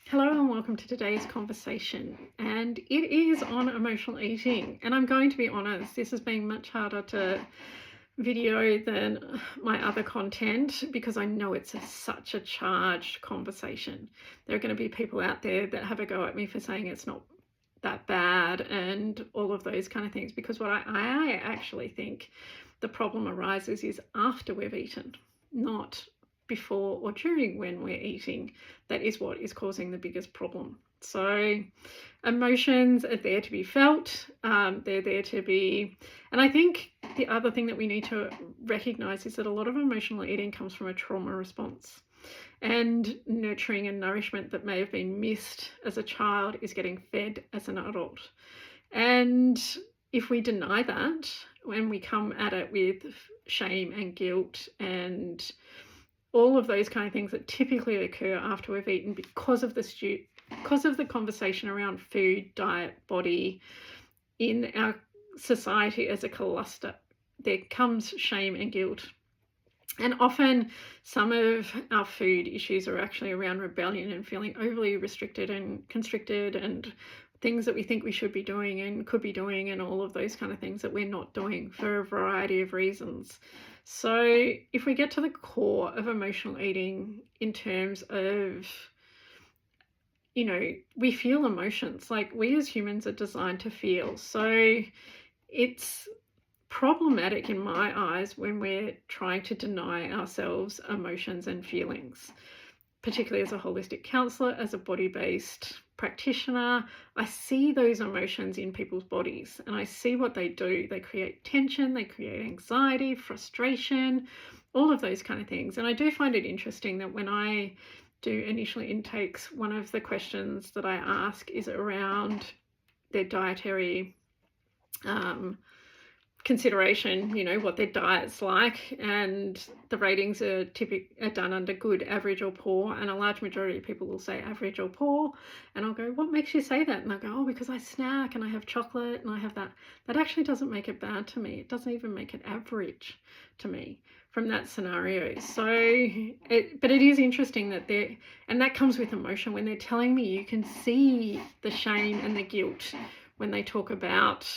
Hello and welcome to today's conversation, and it is on emotional eating. And I'm going to be honest, this has been much harder to video than my other content because I know it's such a charged conversation. There are going to be people out there that have a go at me for saying it's not that bad and all of those kind of things, because what I actually think the problem arises is after we've eaten, not before or during when we're eating. That is what is causing the biggest problem. So emotions are there to be felt. They're there to be, and I think the other thing that we need to recognize is that a lot of emotional eating comes from a trauma response, and nurturing and nourishment that may have been missed as a child is getting fed as an adult. And if we deny that, when we come at it with shame and guilt and all of those kind of things that typically occur after we've eaten because of the conversation around food, diet, body in our society as a cluster, there comes shame and guilt. And often some of our food issues are actually around rebellion and feeling overly restricted and constricted, and things that we think we should be doing and could be doing, and all of those kind of things that we're not doing for a variety of reasons. So if we get to the core of emotional eating in terms of, we feel emotions. Like, we as humans are designed to feel. So it's problematic in my eyes when we're trying to deny ourselves emotions and feelings, particularly as a holistic counsellor, as a body-based practitioner. I see those emotions in people's bodies and I see what they do. They create tension, they create anxiety, frustration, all of those kind of things. And I do find it interesting that when I do initial intakes, one of the questions that I ask is around their dietary consideration, what their diet's like, and the ratings are done under good, average or poor, and a large majority of people will say average or poor. And I'll go, what makes you say that? And they'll go, oh, because I snack and I have chocolate and I have that. That actually doesn't make it bad to me. It doesn't even make it average to me from that scenario. So but it is interesting that and that comes with emotion. When they're telling me, you can see the shame and the guilt when they talk about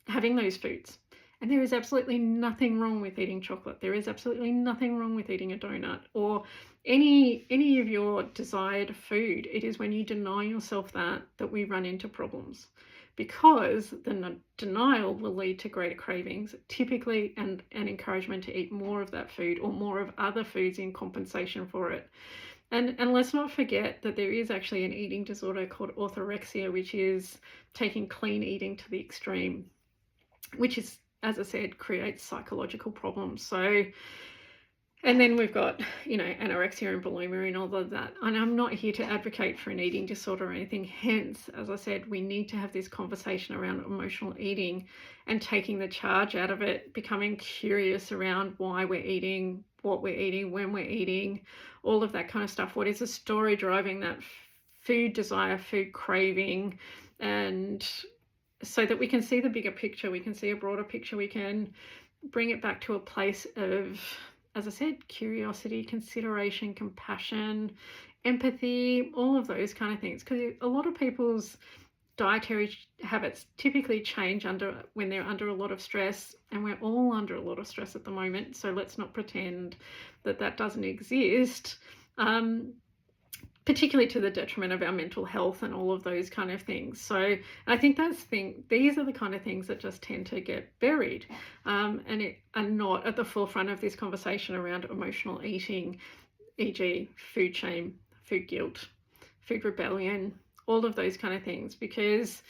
having those foods. And there is absolutely nothing wrong with eating chocolate. There is absolutely nothing wrong with eating a donut or any of your desired food. It is when you deny yourself that we run into problems, because the denial will lead to greater cravings, typically, and an encouragement to eat more of that food or more of other foods in compensation for it. And let's not forget that there is actually an eating disorder called orthorexia, which is taking clean eating to the extreme, which is, as I said, creates psychological problems. So, and then we've got, anorexia and bulimia and all of that. And I'm not here to advocate for an eating disorder or anything. Hence, as I said, we need to have this conversation around emotional eating and taking the charge out of it, becoming curious around why we're eating, what we're eating, when we're eating, all of that kind of stuff. What is the story driving that food desire, food craving? And so that we can see the bigger picture, we can see a broader picture, we can bring it back to a place of, as I said, curiosity, consideration, compassion, empathy, all of those kind of things. Because a lot of people's dietary habits typically change when they're under a lot of stress, and we're all under a lot of stress at the moment. So let's not pretend that doesn't exist. Particularly to the detriment of our mental health and all of those kind of things. So I think these are the kind of things that just tend to get buried and are not at the forefront of this conversation around emotional eating, e.g. food shame, food guilt, food rebellion, all of those kind of things. Because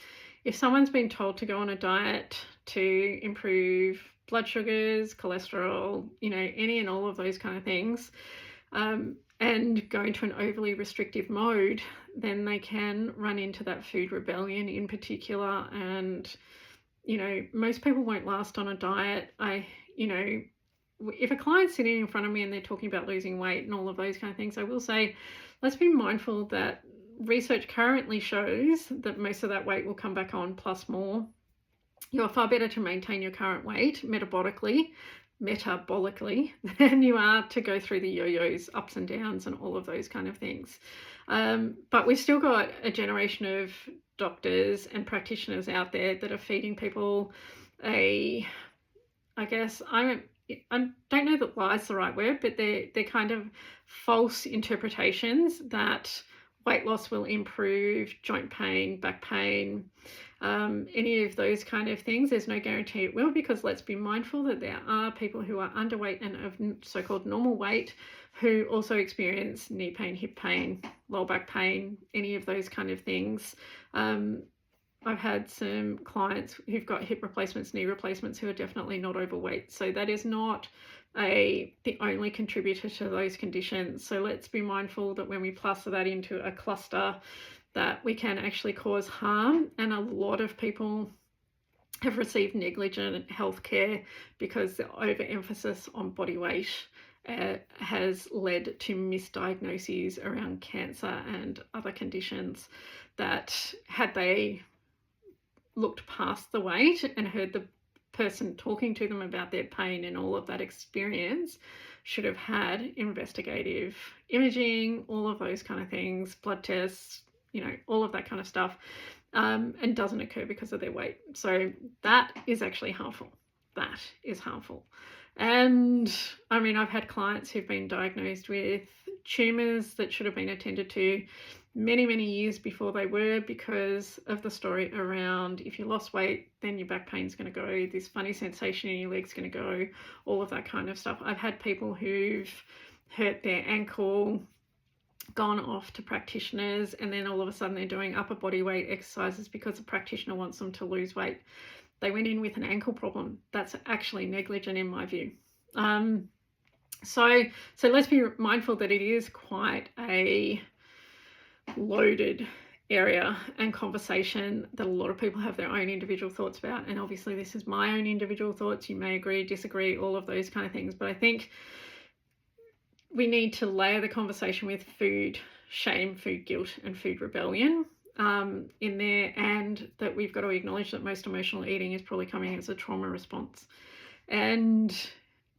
if someone's been told to go on a diet to improve blood sugars, cholesterol, any and all of those kind of things, and go into an overly restrictive mode, then they can run into that food rebellion in particular. And, most people won't last on a diet. If a client's sitting in front of me and they're talking about losing weight and all of those kind of things, I will say, let's be mindful that research currently shows that most of that weight will come back on plus more. You're far better to maintain your current weight metabolically metabolically than you are to go through the yo-yos, ups and downs, and all of those kind of things. But we've still got a generation of doctors and practitioners out there that are feeding people I guess, I don't know that lie is the right word, but they're kind of false interpretations that weight loss will improve joint pain, back pain, any of those kind of things. There's no guarantee it will, because let's be mindful that there are people who are underweight and of so-called normal weight who also experience knee pain, hip pain, lower back pain, any of those kind of things. I've had some clients who've got hip replacements, knee replacements, who are definitely not overweight. So that is not the only contributor to those conditions. So let's be mindful that when we plaster that into a cluster, that we can actually cause harm. And a lot of people have received negligent healthcare because the overemphasis on body weight has led to misdiagnoses around cancer and other conditions that, had they looked past the weight and heard the person talking to them about their pain and all of that experience, should have had investigative imaging, all of those kind of things, blood tests, all of that kind of stuff, and doesn't occur because of their weight. So that is actually harmful. That is harmful. And I mean, I've had clients who've been diagnosed with tumours that should have been attended to many, many years before they were, because of the story around, if you lost weight, then your back pain's going to go, this funny sensation in your leg's going to go, all of that kind of stuff. I've had people who've hurt their ankle, gone off to practitioners, and then all of a sudden they're doing upper body weight exercises because the practitioner wants them to lose weight. They went in with an ankle problem. That's actually negligent in my view. So let's be mindful that it is quite a loaded area and conversation that a lot of people have their own individual thoughts about. And obviously this is my own individual thoughts. You may agree, disagree, all of those kind of things. But I think we need to layer the conversation with food shame, food guilt, and food rebellion in there, and that we've got to acknowledge that most emotional eating is probably coming as a trauma response and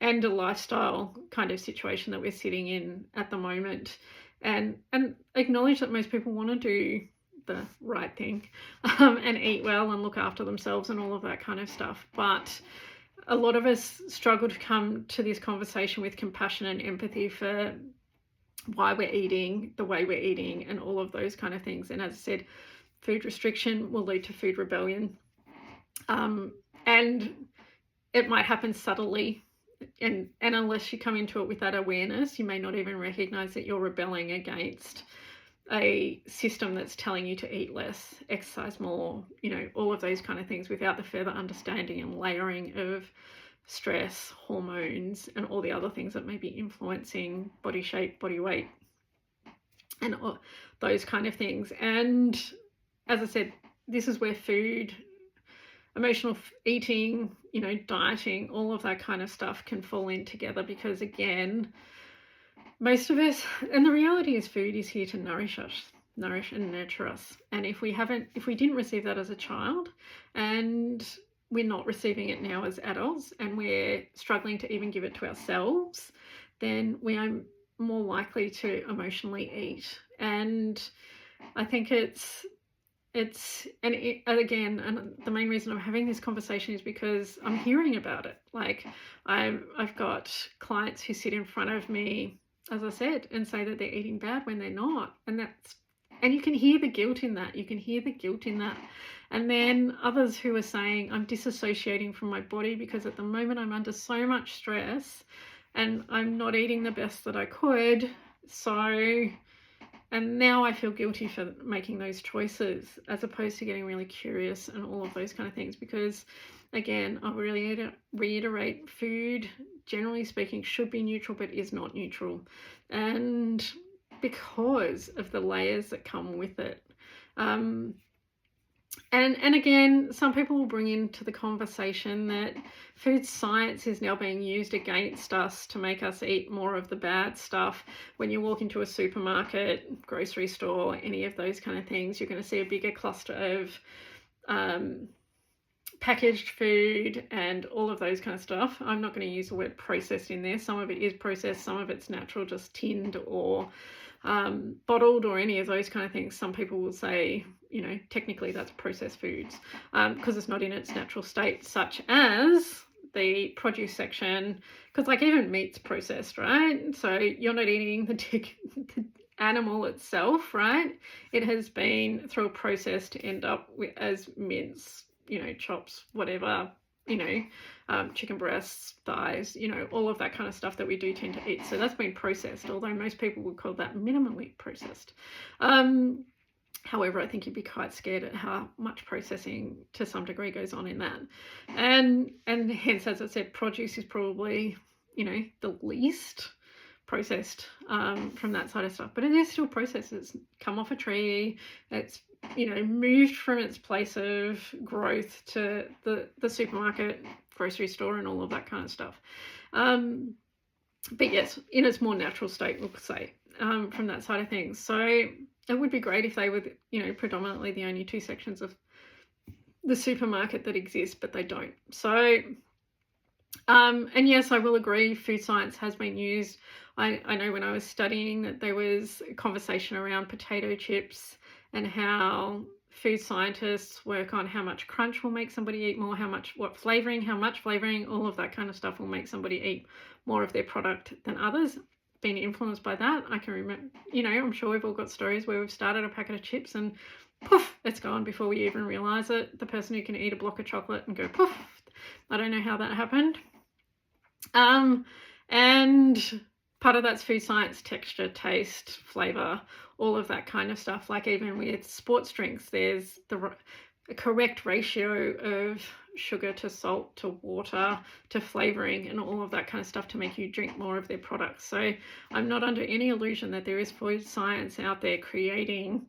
a lifestyle kind of situation that we're sitting in at the moment. And acknowledge that most people want to do the right thing and eat well and look after themselves and all of that kind of stuff. But a lot of us struggle to come to this conversation with compassion and empathy for why we're eating the way we're eating and all of those kind of things. And as I said, food restriction will lead to food rebellion. And it might happen subtly. And unless you come into it with that awareness, you may not even recognize that you're rebelling against a system that's telling you to eat less, exercise more, all of those kind of things, without the further understanding and layering of stress, hormones, and all the other things that may be influencing body shape, body weight, and all those kind of things. And as I said, this is where food, emotional eating, dieting, all of that kind of stuff can fall in together, because again, most of us, and the reality is food is here to nourish and nurture us. And if we didn't receive that as a child, and we're not receiving it now as adults, and we're struggling to even give it to ourselves, then we are more likely to emotionally eat. And I think and the main reason I'm having this conversation is because I'm hearing about it. Like I've got clients who sit in front of me, as I said, and say that they're eating bad when they're not. And you can hear the guilt in that. And then others who are saying, I'm disassociating from my body because at the moment I'm under so much stress and I'm not eating the best that I could. And now I feel guilty for making those choices, as opposed to getting really curious and all of those kind of things. Because again, I'll really reiterate, food, generally speaking, should be neutral, but is not neutral. And because of the layers that come with it. And again, some people will bring into the conversation that food science is now being used against us to make us eat more of the bad stuff. When you walk into a supermarket, grocery store, any of those kind of things, you're going to see a bigger cluster of packaged food and all of those kind of stuff. I'm not going to use the word processed in there. Some of it is processed, some of it's natural, just tinned or bottled or any of those kind of things. Some people will say, you know, technically that's processed foods because it's not in its natural state, such as the produce section, because like even meat's processed, right? So you're not eating the animal itself, right? It has been through a process to end up with, as mince, you know, chops, whatever, you know, chicken breasts, thighs, you know, all of that kind of stuff that we do tend to eat. So that's been processed, although most people would call that minimally processed. However, I think you'd be quite scared at how much processing to some degree goes on in that. And hence, as I said, produce is probably, you know, the least processed from that side of stuff. But it is still processed. It's come off a tree. It's, you know, moved from its place of growth to the supermarket, grocery store and all of that kind of stuff. But yes, in its more natural state, we'll say, from that side of things. So it would be great if they were, you know, predominantly the only two sections of the supermarket that exist, but they don't. So, and yes, I will agree, food science has been used. I know when I was studying that there was a conversation around potato chips and how food scientists work on how much crunch will make somebody eat more, how much flavoring, all of that kind of stuff will make somebody eat more of their product than others. Been influenced by that. I can remember, you know, I'm sure we've all got stories where we've started a packet of chips and poof, it's gone before we even realize it. The person who can eat a block of chocolate and go poof, I don't know how that happened. And part of that's food science, texture, taste, flavor, all of that kind of stuff. Like even with sports drinks, there's the correct ratio of sugar to salt to water to flavoring and all of that kind of stuff to make you drink more of their products. So I'm not under any illusion that there is food science out there creating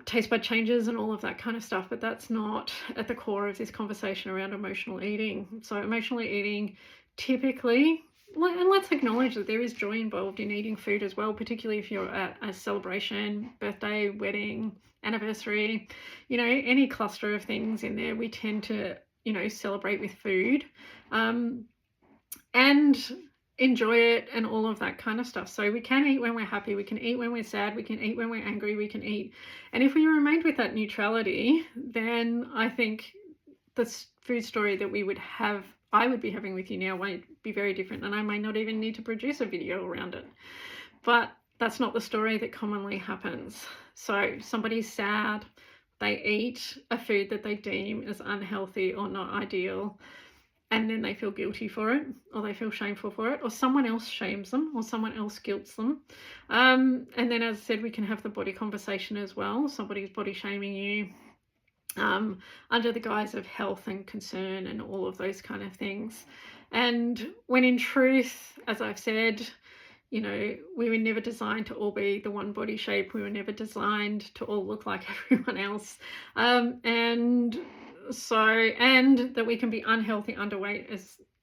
taste bud changes and all of that kind of stuff, but that's not at the core of this conversation around emotional eating. So emotional eating typically, and let's acknowledge that there is joy involved in eating food as well, particularly if you're at a celebration, birthday, wedding, anniversary, you know, any cluster of things in there, we tend to, you know, celebrate with food and enjoy it and all of that kind of stuff. So we can eat when we're happy, we can eat when we're sad, we can eat when we're angry, we can eat. And if we remained with that neutrality, then I think the food story that we would have, I would be having with you now, might be very different, and I may not even need to produce a video around it. But that's not the story that commonly happens. So somebody's sad, they eat a food that they deem as unhealthy or not ideal, and then they feel guilty for it, or they feel shameful for it, or someone else shames them, or someone else guilts them. And then, as I said, we can have the body conversation as well. Somebody's body shaming you under the guise of health and concern and all of those kind of things. And when in truth, as I've said, you know, we were never designed to all be the one body shape. We were never designed to all look like everyone else. And that we can be unhealthy underweight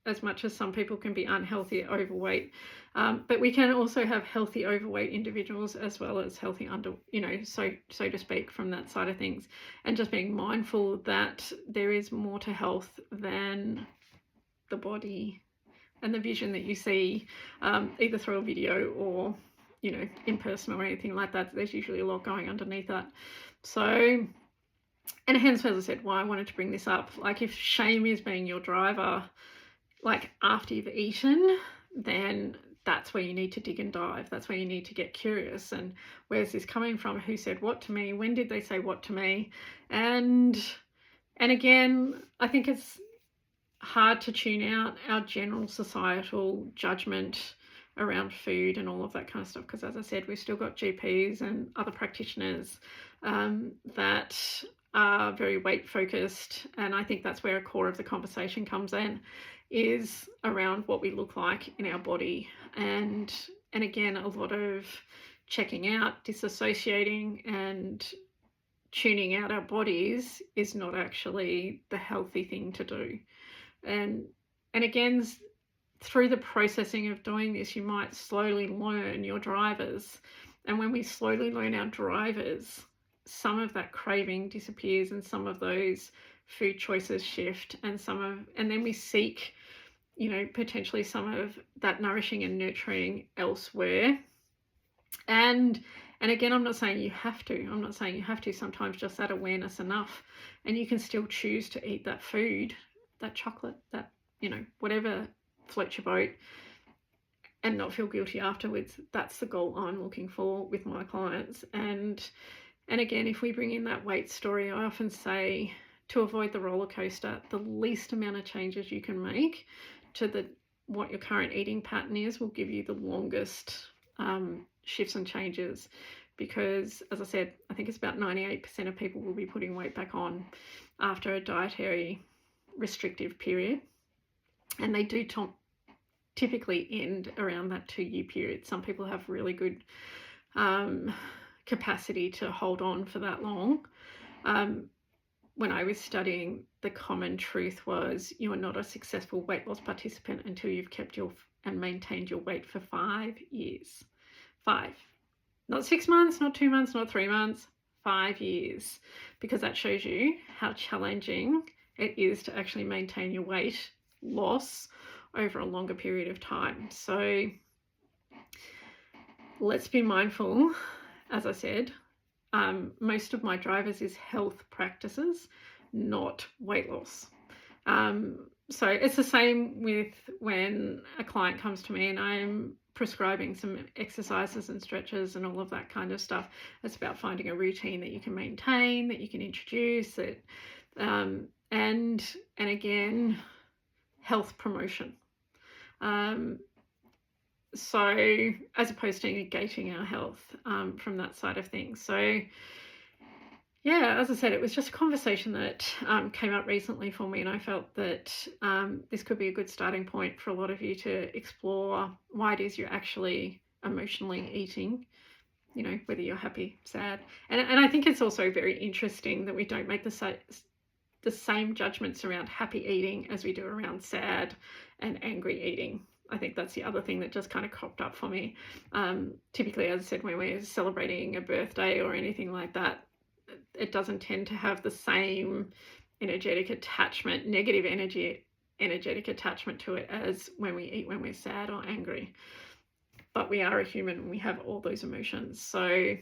as much as some people can be unhealthy overweight. But we can also have healthy overweight individuals as well as healthy you know, so to speak, from that side of things. And just being mindful that there is more to health than the body and the vision that you see, either through a video or, you know, in person or anything like that. There's usually a lot going underneath that. So, and hence, as I said, why I wanted to bring this up. Like, if shame is being your driver, like after you've eaten, then that's where you need to dig and dive. That's where you need to get curious. And where's this coming from? Who said what to me? When did they say what to me? And again, I think it's hard to tune out our general societal judgment around food and all of that kind of stuff, because as I said, we've still got GPs and other practitioners that are very weight focused, and I think that's where a core of the conversation comes in, is around what we look like in our body. And again, a lot of checking out, disassociating and tuning out our bodies is not actually the healthy thing to do. And again, through the processing of doing this, you might slowly learn your drivers. And when we slowly learn our drivers, some of that craving disappears and some of those food choices shift, and then we seek, potentially some of that nourishing and nurturing elsewhere. And again, I'm not saying you have to. Sometimes just that awareness enough, and you can still choose to eat that food, that chocolate, that, whatever floats your boat, and not feel guilty afterwards. That's the goal I'm looking for with my clients. And again, if we bring in that weight story, I often say, to avoid the roller coaster, the least amount of changes you can make to what your current eating pattern is will give you the longest shifts and changes. Because, as I said, I think it's about 98% of people will be putting weight back on after a dietary restrictive period, and they do typically end around that 2-year period. Some people have really good capacity to hold on for that long. When I was studying, the common truth was you are not a successful weight loss participant until you've kept and maintained your weight for 5 years. 5. Not 6 months, not 2 months, not 3 months, 5 years. Because that shows you how challenging it is to actually maintain your weight loss over a longer period of time. So let's be mindful. As I said, most of my drivers is health practices, not weight loss. So it's the same with when a client comes to me and I'm prescribing some exercises and stretches and all of that kind of stuff. It's about finding a routine that you can maintain, that you can introduce, and again, health promotion. So as opposed to negating our health from that side of things. So yeah, as I said, it was just a conversation that came up recently for me, and I felt that this could be a good starting point for a lot of you to explore why it is you're actually emotionally eating, whether you're happy, sad. And I think it's also very interesting that we don't make the same judgments around happy eating as we do around sad and angry eating. I think that's the other thing that just kind of cropped up for me. Typically, as I said, when we're celebrating a birthday or anything like that, it doesn't tend to have the same energetic attachment, negative energetic attachment to it as when we eat when we're sad or angry. But we are a human and we have all those emotions. So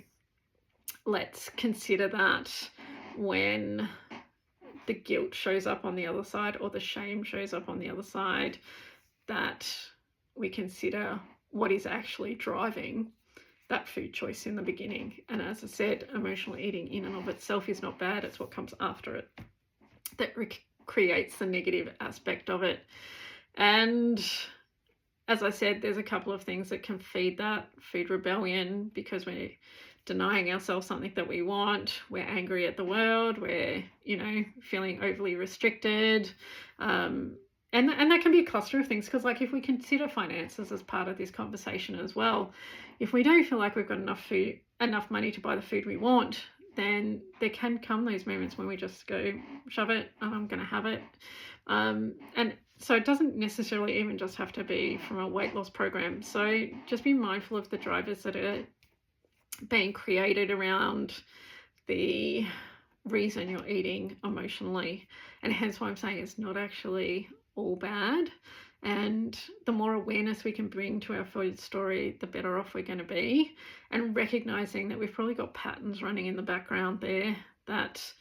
let's consider that when the guilt shows up on the other side or the shame shows up on the other side, that we consider what is actually driving that food choice in the beginning. And as I said, emotional eating in and of itself is not bad. It's what comes after it that creates the negative aspect of it. And as I said, there's a couple of things that can feed that. Food rebellion, because we're denying ourselves something that we want. We're angry at the world. We're, feeling overly restricted. And that can be a cluster of things, because like if we consider finances as part of this conversation as well, if we don't feel like we've got enough money to buy the food we want, then there can come those moments when we just go, shove it, I'm going to have it. And so it doesn't necessarily even just have to be from a weight loss program. So just be mindful of the drivers that are being created around the reason you're eating emotionally. And hence why I'm saying it's not actually all bad. And the more awareness we can bring to our food story, the better off we're going to be. And recognizing that we've probably got patterns running in the background there that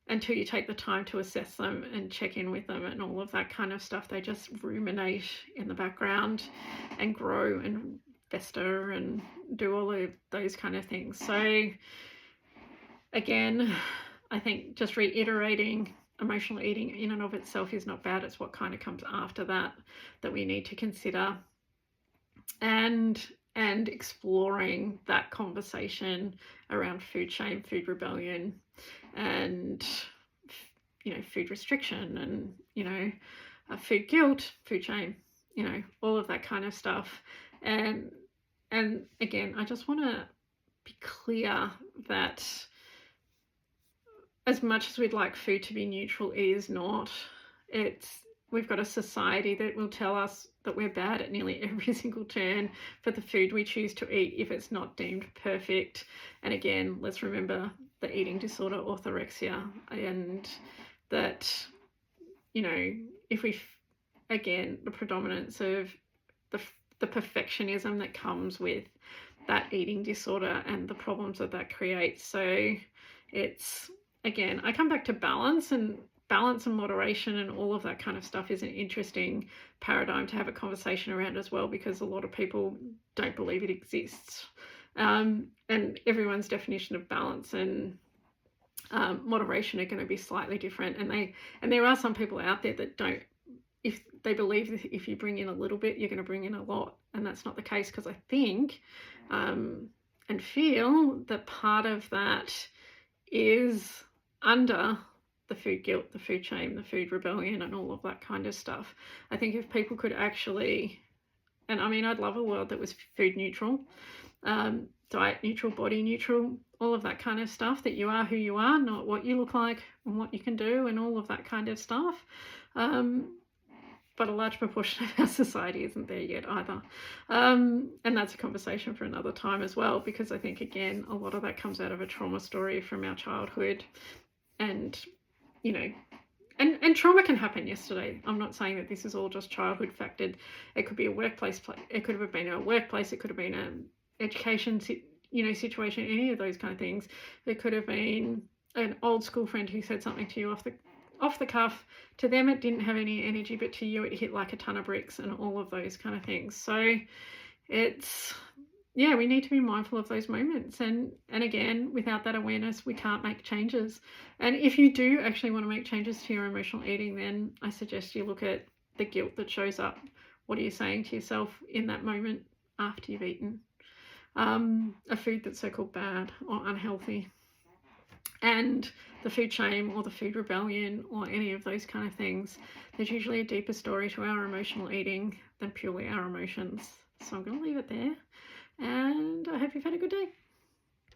until you take the time to assess them and check in with them and all of that kind of stuff, they just ruminate in the background and grow and fester and do all of those kind of things. So again, I think just reiterating, emotional eating in and of itself is not bad. It's what kind of comes after that we need to consider, and exploring that conversation around food shame, food rebellion, and food restriction, and food guilt, food shame, all of that kind of stuff. And again, I just want to be clear that as much as we'd like food to be neutral, it is not. We've got a society that will tell us that we're bad at nearly every single turn for the food we choose to eat if it's not deemed perfect. And again, let's remember the eating disorder, orthorexia, and that, you know, if we, again, the predominance of the perfectionism that comes with that eating disorder and the problems that that creates. So it's, again, I come back to balance and moderation and all of that kind of stuff is an interesting paradigm to have a conversation around as well, because a lot of people don't believe it exists. And everyone's definition of balance and moderation are going to be slightly different. And there are some people out there that don't, if they believe that if you bring in a little bit, you're going to bring in a lot. And that's not the case, because I think and feel that part of that is under the food guilt, the food shame, the food rebellion, and all of that kind of stuff. I think if people could actually, and I mean, I'd love a world that was food neutral, diet neutral, body neutral, all of that kind of stuff, that you are who you are, not what you look like and what you can do and all of that kind of stuff. But a large proportion of our society isn't there yet either. And that's a conversation for another time as well, because I think, again, a lot of that comes out of a trauma story from our childhood. And, you know, and trauma can happen yesterday. I'm not saying that this is all just childhood factored. It could be a workplace, it could have been a workplace, it could have been an education, you know, situation, any of those kind of things. It could have been an old school friend who said something to you off the cuff. To them it didn't have any energy, but to you it hit like a ton of bricks, and all of those kind of things. So it's, yeah, we need to be mindful of those moments, and again, without that awareness we can't make changes. And if you do actually want to make changes to your emotional eating, then I suggest you look at the guilt that shows up. What are you saying to yourself in that moment after you've eaten a food that's so-called bad or unhealthy? And the food shame or the food rebellion or any of those kind of things, there's usually a deeper story to our emotional eating than purely our emotions. So I'm going to leave it there, and I hope you've had a good day.